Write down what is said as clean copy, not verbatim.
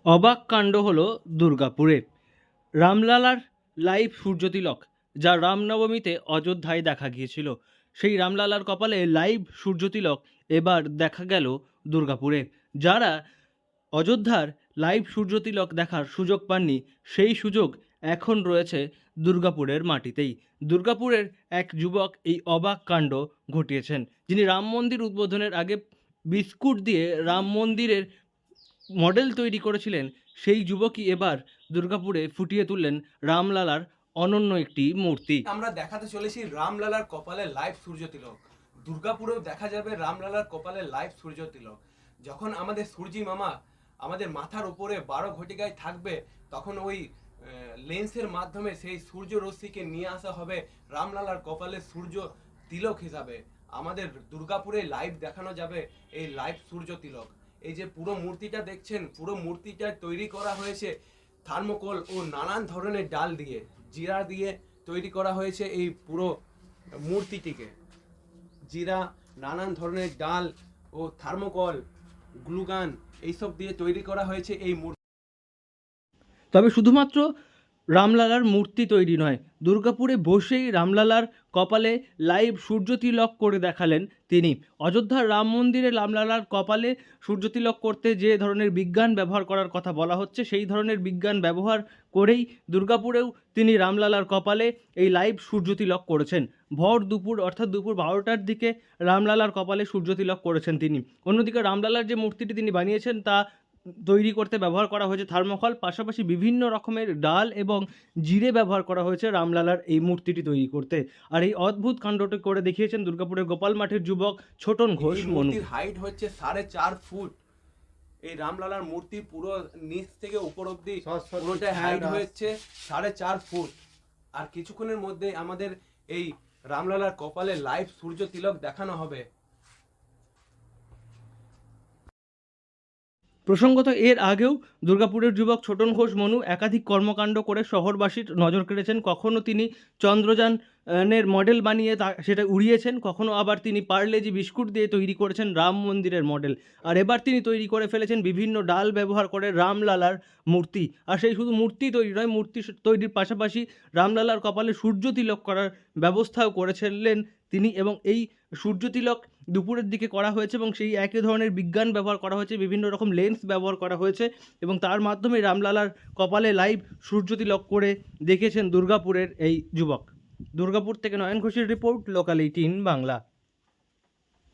অবাক কাণ্ড হলো দুর্গাপুরে। রামলালার লাইভ সূর্যতিলক, যা রামনবমীতে অযোধ্যায় দেখা গিয়েছিল, সেই রামলালার কপালে লাইভ সূর্যতিলক এবার দেখা গেল দুর্গাপুরে। যারা অযোধ্যার লাইভ সূর্যতিলক দেখার সুযোগ পাননি, সেই সুযোগ এখন রয়েছে দুর্গাপুরের মাটিতেই। দুর্গাপুরের এক যুবক এই অবাক কাণ্ড ঘটিয়েছেন, যিনি রাম মন্দির উদ্বোধনের আগে বিস্কুট দিয়ে রাম মন্দিরের মডেল তৈরি করেছিলেন। সেই যুবকই এবার দুর্গাপুরে ফুটিয়ে তুললেন রামলালার অনন্য একটি মূর্তি। আমরা দেখাতে চলেছি রামলালার কপালে লাইভ সূর্য তিলক। দুর্গাপুরেও দেখা যাবে রামলালার কপালে লাইভ সূর্য তিলক। যখন আমাদের সূর্যি মামা আমাদের মাথার উপরে 12 ঘটিকায় থাকবে, তখন ওই লেন্সের মাধ্যমে সেই সূর্য রশ্মিকে নিয়ে আসা হবে রামলালার কপালে সূর্য তিলক হিসাবে। আমাদের দুর্গাপুরে লাইভ দেখানো যাবে এই লাইভ সূর্য তিলক। এই যে পুরো মূর্তিটা দেখছেন, পুরো মূর্তিটা তৈরি করা হয়েছে থার্মোকল ও নানান ধরনের ডাল দিয়ে, জিরা দিয়ে তৈরি করা হয়েছে এই পুরো মূর্তিটিকে। জিরা, নানান ধরনের ডাল ও থার্মোকল, গ্লুগান এইসব দিয়ে তৈরি করা হয়েছে এই মূর্তি। তবে শুধুমাত্র রামলালার মূর্তি তৈরি নয়, দুর্গাপুরে বসেই রামলালার কপালে লাইভ সূর্যতিলক করে দেখালেন তিনি। অযোধ্যার রাম মন্দিরে রামলালার কপালে সূর্যতিলক করতে যে ধরনের বিজ্ঞান ব্যবহার করার কথা বলা হচ্ছে, সেই ধরনের বিজ্ঞান ব্যবহার করেই দুর্গাপুরেও তিনি রামলালার কপালে এই লাইভ সূর্যতিলক করেছেন। ভর দুপুর অর্থাৎ দুপুর 12টার দিকে রামলালার কপালে সূর্যতিলক করেছেন তিনি। অন্যদিকে রামলালার যে মূর্তিটি তিনি বানিয়েছেন, তা তৈরি করতে ব্যবহার করা হয়েছে থার্মোকল, পাশাপাশি বিভিন্ন রকমের ডাল এবং জিরে ব্যবহার করা হয়েছে রামলালার এই মূর্তিটি তৈরি করতে। আর এই অদ্ভুত কাণ্ডটি করে দেখিয়েছেন দুর্গাপুরের গোপাল মাঠের যুবক ছোটন ঘোষ মনু। মূর্তির হাইট হচ্ছে 4.5 ফুট। এই রামলালার মূর্তি পুরো নিচ থেকে উপর অব্দি পুরোটা হাইট হচ্ছে 4.5 ফুট। আর কিছুক্ষণের মধ্যে আমাদের এই রামলালার কপালে লাইভ সূর্য তিলক দেখানো হবে। প্রসঙ্গত এর আগেও দুর্গাপুরের যুবক ছোটন ঘোষ মনু একাধিক কর্মকাণ্ড করে শহরবাসীর নজর কেড়েছেন। কখনো তিনি চন্দ্রযানের মডেল বানিয়ে সেটা উড়িয়েছেন, কখনো আবার তিনি পার্লেজি বিস্কুট দিয়ে তৈরি করেছেন রাম মন্দিরের মডেল। আর এবার তিনি তৈরি করে ফেলেছেন বিভিন্ন ডাল ব্যবহার করে রামলালার মূর্তি। আর সেই শুধু মূর্তি তৈরি নয়, মূর্তি তৈরির পাশাপাশি রামলালার কপালে সূর্য তিলক করার ব্যবস্থাও করেছিলেন তিনি। এবং এই সূর্য তিলক দুপুরের দিকে করা হয়েছে এবং সেই একই ধরনের বিজ্ঞান ব্যবহার করা হয়েছে, বিভিন্ন রকম লেন্স ব্যবহার করা হয়েছে এবং তার মাধ্যমে রামলালার কপালে লাইভ সূর্যতিলক করে দেখেছেন দুর্গাপুরের এই যুবক। দুর্গাপুর থেকে নয়ন ঘোষের রিপোর্ট, লোকাল 18 বাংলা।